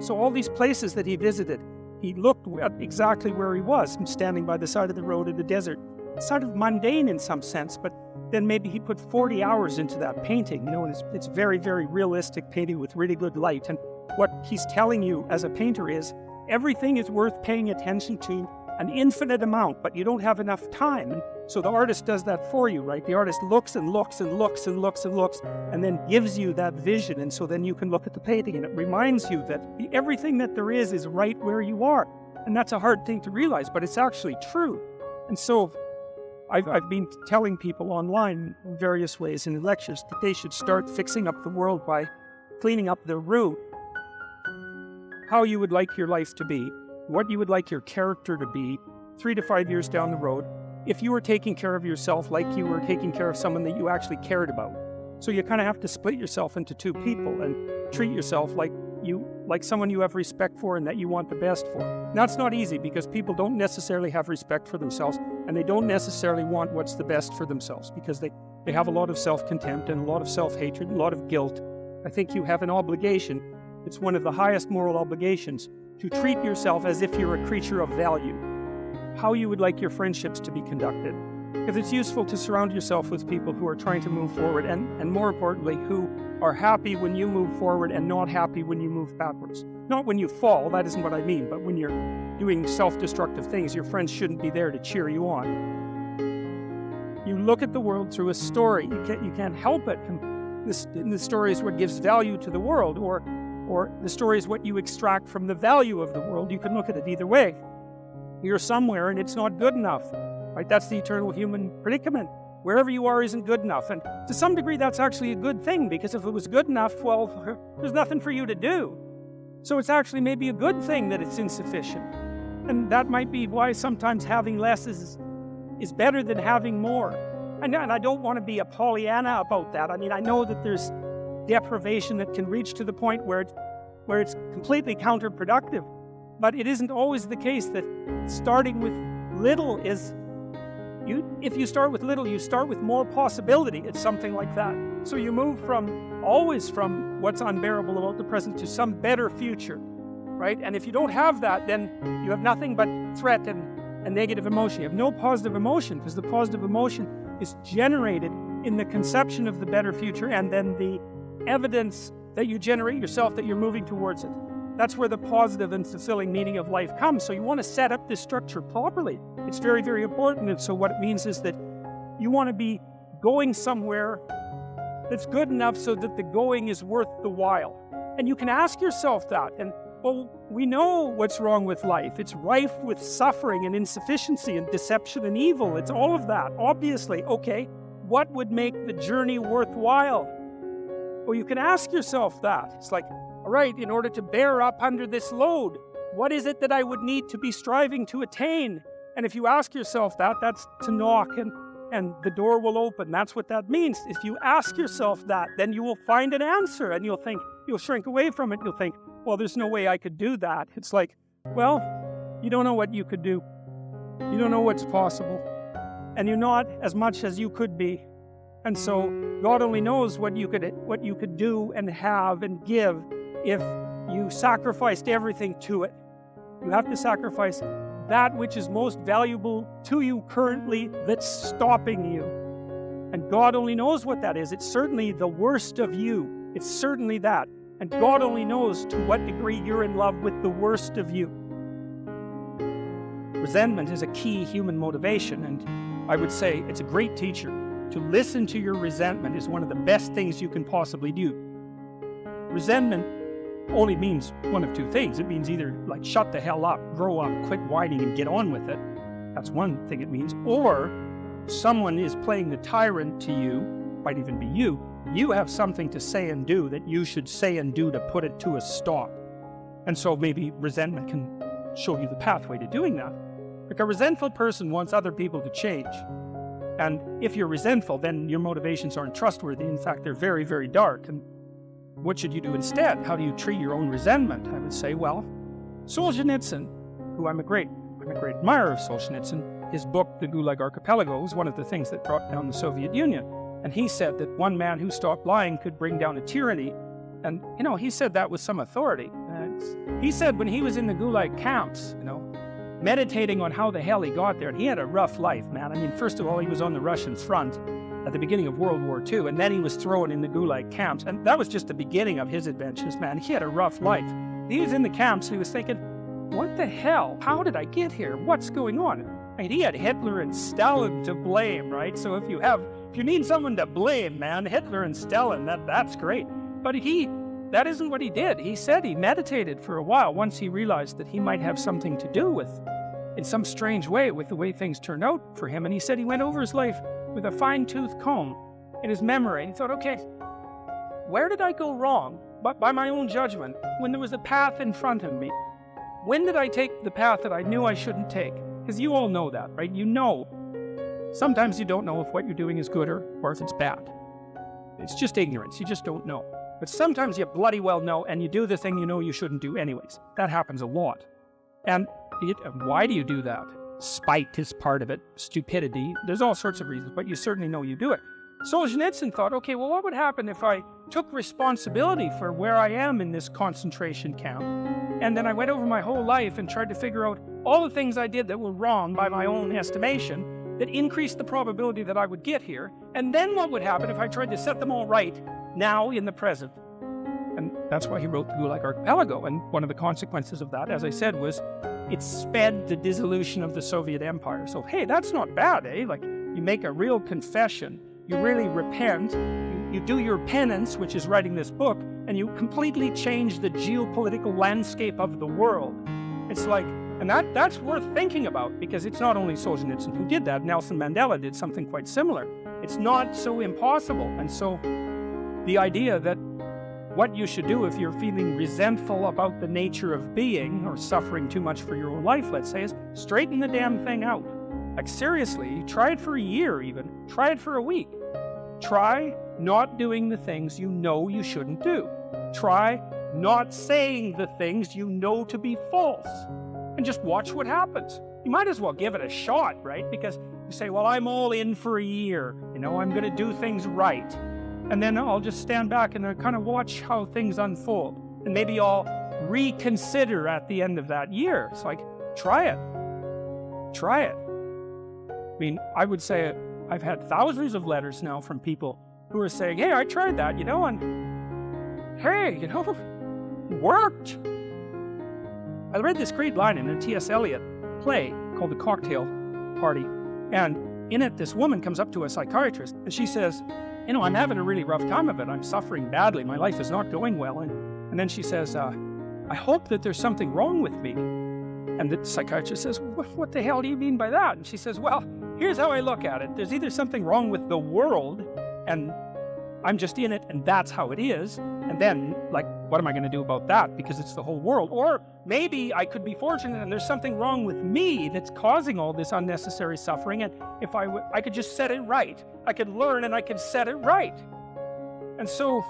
so all these places that he visited, he looked at exactly where he was, standing by the side of the road in the desert. It's sort of mundane in some sense, but then maybe he put 40 hours into that painting, and it's very, very realistic painting with really good light. And what he's telling you as a painter is, everything is worth paying attention to an infinite amount, but you don't have enough time. And so the artist does that for you, right? The artist looks and looks and looks and looks and looks, and then gives you that vision. And so then you can look at the painting, and it reminds you that everything that there is right where you are. And that's a hard thing to realize, but it's actually true. And so I've been telling people online in various ways in lectures that they should start fixing up the world by cleaning up their room. How you would like your life to be, what you would like your character to be 3 to 5 years down the road, if you were taking care of yourself like you were taking care of someone that you actually cared about. So you kind of have to split yourself into two people and treat yourself like someone you have respect for and that you want the best for. And that's not easy, because people don't necessarily have respect for themselves, and they don't necessarily want what's the best for themselves, because they have a lot of self-contempt and a lot of self-hatred, a lot of guilt. I think you have an obligation. It's one of the highest moral obligations to treat yourself as if you're a creature of value. How you would like your friendships to be conducted. Because it's useful to surround yourself with people who are trying to move forward, and more importantly, who are happy when you move forward and not happy when you move backwards. Not when you fall, that isn't what I mean, but when you're doing self-destructive things, your friends shouldn't be there to cheer you on. You look at the world through a story. You can't help it. And the story is what gives value to the world, or the story is what you extract from the value of the world. You can look at it either way. You're somewhere and it's not good enough, right? That's the eternal human predicament. Wherever you are isn't good enough. And to some degree, that's actually a good thing, because if it was good enough, well, there's nothing for you to do. So it's actually maybe a good thing that it's insufficient. And that might be why sometimes having less is better than having more. And I don't want to be a Pollyanna about that. I mean, I know that there's deprivation that can reach to the point where it's completely counterproductive. But it isn't always the case that starting with little is... If you start with little, you start with more possibility. It's something like that. So you move always from what's unbearable about the present to some better future, right? And if you don't have that, then you have nothing but threat and negative emotion. You have no positive emotion, because the positive emotion is generated in the conception of the better future, and then the evidence that you generate yourself that you're moving towards it. That's where the positive and fulfilling meaning of life comes. So you want to set up this structure properly. It's very, very important. And so what it means is that you want to be going somewhere that's good enough so that the going is worth the while. And you can ask yourself that. And, well, we know what's wrong with life. It's rife with suffering and insufficiency and deception and evil. It's all of that, obviously. Okay, what would make the journey worthwhile? Well, you can ask yourself that. It's like, all right, in order to bear up under this load, what is it that I would need to be striving to attain? And if you ask yourself that, that's to knock, and the door will open. That's what that means. If you ask yourself that, then you will find an answer, and you'll shrink away from it. You'll think, well, there's no way I could do that. It's like, well, you don't know what you could do. You don't know what's possible. And you're not as much as you could be. And so God only knows what you could do and have and give if you sacrificed everything to it. You have to sacrifice that which is most valuable to you currently that's stopping you. And God only knows what that is. It's certainly the worst of you. It's certainly that. And God only knows to what degree you're in love with the worst of you. Resentment is a key human motivation, and I would say it's a great teacher. To listen to your resentment is one of the best things you can possibly do. Resentment only means one of two things. It means either like shut the hell up, grow up, quit whining and get on with it. That's one thing it means. Or someone is playing the tyrant to you, might even be you. You have something to say and do that you should say and do to put it to a stop. And so maybe resentment can show you the pathway to doing that. Like a resentful person wants other people to change. And if you're resentful, then your motivations aren't trustworthy. In fact, they're very, very dark. And what should you do instead? How do you treat your own resentment? I would say, well, Solzhenitsyn, who I'm a great admirer of Solzhenitsyn, his book, The Gulag Archipelago, was one of the things that brought down the Soviet Union. And he said that one man who stopped lying could bring down a tyranny. And, he said that with some authority. He said when he was in the Gulag camps, meditating on how the hell he got there, and he had a rough life, man. I mean, first of all, he was on the Russian front at the beginning of World War II, and then he was thrown in the Gulag camps. And that was just the beginning of his adventures, man. He had a rough life. He was in the camps, and he was thinking, what the hell? How did I get here? What's going on? I mean, he had Hitler and Stalin to blame, right? So if you need someone to blame, man, Hitler and Stalin, that's great. But that isn't what he did. He said he meditated for a while once he realized that he might have something to do with, in some strange way, with the way things turned out for him. And he said he went over his life with a fine-tooth comb in his memory. And he thought, okay, where did I go wrong? But by my own judgment, when there was a path in front of me, when did I take the path that I knew I shouldn't take? Because you all know that, right? Sometimes you don't know if what you're doing is good or if it's bad. It's just ignorance. You just don't know. But sometimes you bloody well know, and you do the thing you know you shouldn't do anyways. That happens a lot. And why do you do that? Spite is part of it. Stupidity. There's all sorts of reasons, but you certainly know you do it. Solzhenitsyn thought, okay, well, what would happen if I took responsibility for where I am in this concentration camp, and then I went over my whole life and tried to figure out all the things I did that were wrong by my own estimation that increased the probability that I would get here, and then what would happen if I tried to set them all right now in the present? And that's why he wrote the Gulag Archipelago. And one of the consequences of that, as I said, was it sped the dissolution of the Soviet Empire. So, hey, that's not bad, eh? Like, you make a real confession, you really repent, you do your penance, which is writing this book, and you completely change the geopolitical landscape of the world. It's like, and that's worth thinking about, because it's not only Solzhenitsyn who did that. Nelson Mandela did something quite similar. It's not so impossible. And so the idea that what you should do if you're feeling resentful about the nature of being or suffering too much for your own life, let's say, is straighten the damn thing out. Like, seriously, try it for a year even. Try it for a week. Try not doing the things you know you shouldn't do. Try not saying the things you know to be false. And just watch what happens. You might as well give it a shot, right? Because you say, well, I'm all in for a year. I'm going to do things right. And then I'll just stand back and kind of watch how things unfold. And maybe I'll reconsider at the end of that year. It's like, try it. Try it. I mean, I would say I've had thousands of letters now from people who are saying, hey, I tried that, and hey, worked. I read this great line in a T.S. Eliot play called The Cocktail Party. And in it, this woman comes up to a psychiatrist and she says, I'm having a really rough time of it. I'm suffering badly. My life is not going well. And then she says, I hope that there's something wrong with me. And the psychiatrist says, what the hell do you mean by that? And she says, well, here's how I look at it. There's either something wrong with the world, and I'm just in it, and that's how it is. And then, what am I going to do about that? Because it's the whole world. Or maybe I could be fortunate and there's something wrong with me that's causing all this unnecessary suffering. And if I could just set it right. I could learn and I could set it right. And so,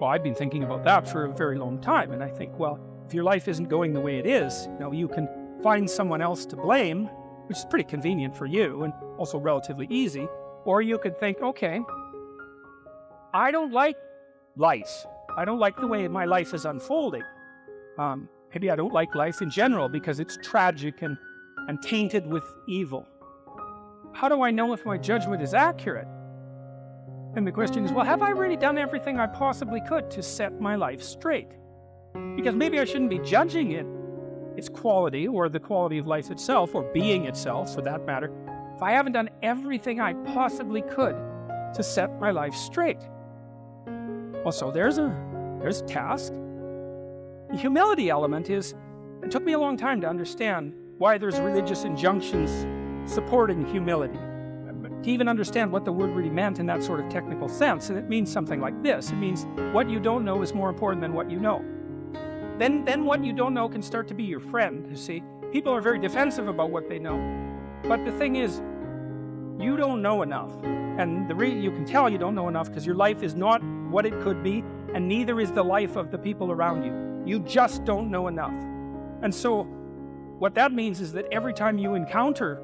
I've been thinking about that for a very long time. And I think, well, if your life isn't going the way it is, you can find someone else to blame, which is pretty convenient for you and also relatively easy. Or you could think, okay, I don't like life. I don't like the way my life is unfolding. maybe I don't like life in general because it's tragic and tainted with evil. How do I know if my judgment is accurate? And the question is, well, have I really done everything I possibly could to set my life straight? Because maybe I shouldn't be judging its quality or the quality of life itself or being itself for that matter, if I haven't done everything I possibly could to set my life straight. Well, so there's a task. The humility element is, it took me a long time to understand why there's religious injunctions supporting humility, to even understand what the word really meant in that sort of technical sense. And it means something like this. It means what you don't know is more important than what you know. Then what you don't know can start to be your friend, you see. People are very defensive about what they know. But the thing is, you don't know enough. And you can tell you don't know enough because your life is not what it could be, and neither is the life of the people around you. You just don't know enough. And so what that means is that every time you encounter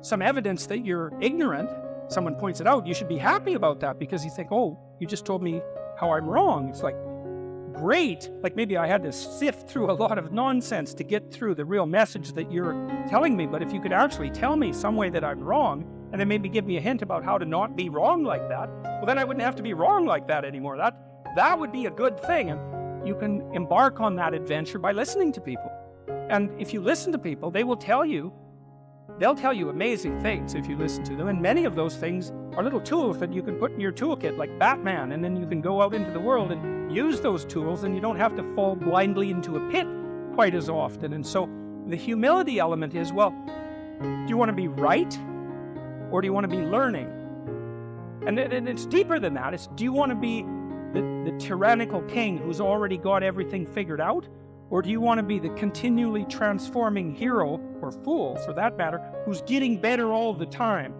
some evidence that you're ignorant, someone points it out, you should be happy about that because you think, oh, you just told me how I'm wrong. It's like, great. Like maybe I had to sift through a lot of nonsense to get through the real message that you're telling me. But if you could actually tell me some way that I'm wrong, and then maybe give me a hint about how to not be wrong like that, well, then I wouldn't have to be wrong like that anymore. That would be a good thing. And you can embark on that adventure by listening to people. And if you listen to people, they'll tell you amazing things if you listen to them. And many of those things are little tools that you can put in your toolkit like Batman, and then you can go out into the world and use those tools, and you don't have to fall blindly into a pit quite as often. And so the humility element is, well, do you want to be right or do you want to be learning? And it's deeper than that. It's, do you want to be the tyrannical king who's already got everything figured out? Or do you want to be the continually transforming hero, or fool for that matter, who's getting better all the time?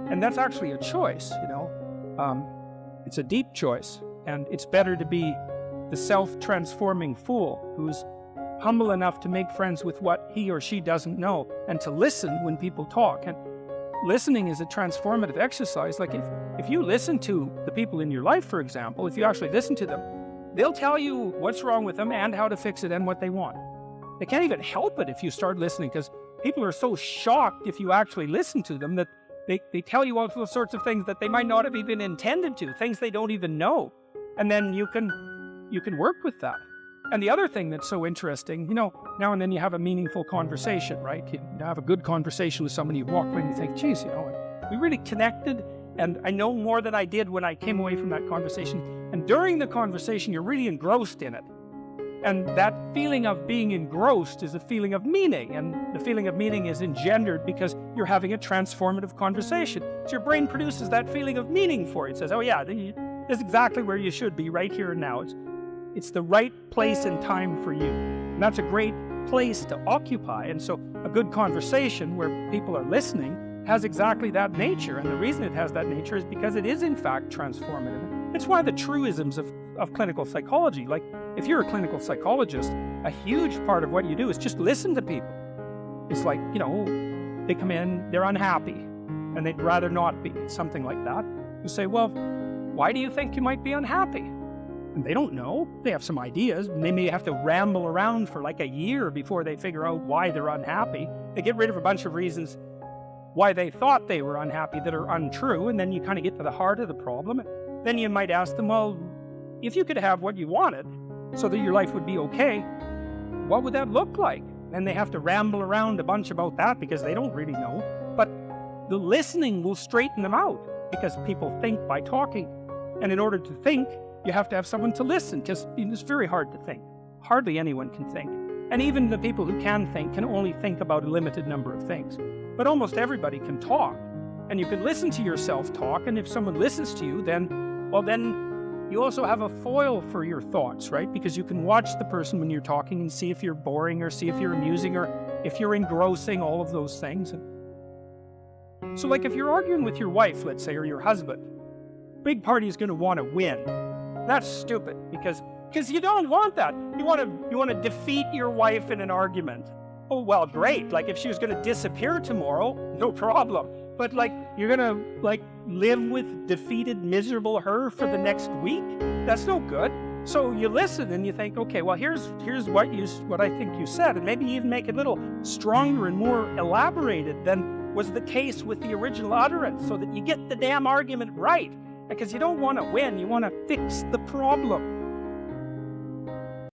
And that's actually a choice, you know. It's a deep choice. And it's better to be the self-transforming fool who's humble enough to make friends with what he or she doesn't know and to listen when people talk. And listening is a transformative exercise. Like if you listen to the people in your life, for example, if you actually listen to them, they'll tell you what's wrong with them and how to fix it and what they want. They can't even help it if you start listening, because people are so shocked if you actually listen to them that they tell you all sorts of things that they might not have even intended to, things they don't even know. And then you can work with that. And the other thing that's so interesting, you know, now and then you have a meaningful conversation, right? You have a good conversation with somebody, you walk away and you think, geez, you know, we really connected, and I know more than I did when I came away from that conversation. And during the conversation, you're really engrossed in it. And that feeling of being engrossed is a feeling of meaning. And the feeling of meaning is engendered because you're having a transformative conversation. So your brain produces that feeling of meaning for you. It says, oh yeah, this is exactly where you should be right here and now. It's the right place and time for you. And that's a great place to occupy. And so a good conversation where people are listening has exactly that nature. And the reason it has that nature is because it is in fact transformative. It's one of the truisms of clinical psychology. Like, if you're a clinical psychologist, a huge part of what you do is just listen to people. It's like, you know, they come in, they're unhappy, and they'd rather not be, something like that. You say, well, why do you think you might be unhappy? And they don't know. They have some ideas, and they may have to ramble around for like a year before they figure out why they're unhappy. They get rid of a bunch of reasons why they thought they were unhappy that are untrue, and then you kind of get to the heart of the problem. Then you might ask them, well, if you could have what you wanted so that your life would be okay, what would that look like? And they have to ramble around a bunch about that because they don't really know. But the listening will straighten them out because people think by talking. And in order to think, you have to have someone to listen, because it's very hard to think. Hardly anyone can think. And even the people who can think can only think about a limited number of things. But almost everybody can talk. And you can listen to yourself talk, and if someone listens to you, then you also have a foil for your thoughts, right? Because you can watch the person when you're talking and see if you're boring or see if you're amusing or if you're engrossing, all of those things. So like if you're arguing with your wife, let's say, or your husband, big party is going to want to win. That's stupid because you don't want that. You want to defeat your wife in an argument. Oh, well, great. Like if she was going to disappear tomorrow, no problem. But like you're going to live with defeated, miserable her for the next week? That's no good. So you listen and you think, okay, well, here's what I think you said, and maybe even make it a little stronger and more elaborated than was the case with the original utterance, so that you get the damn argument right. Because you don't want to win, you want to fix the problem.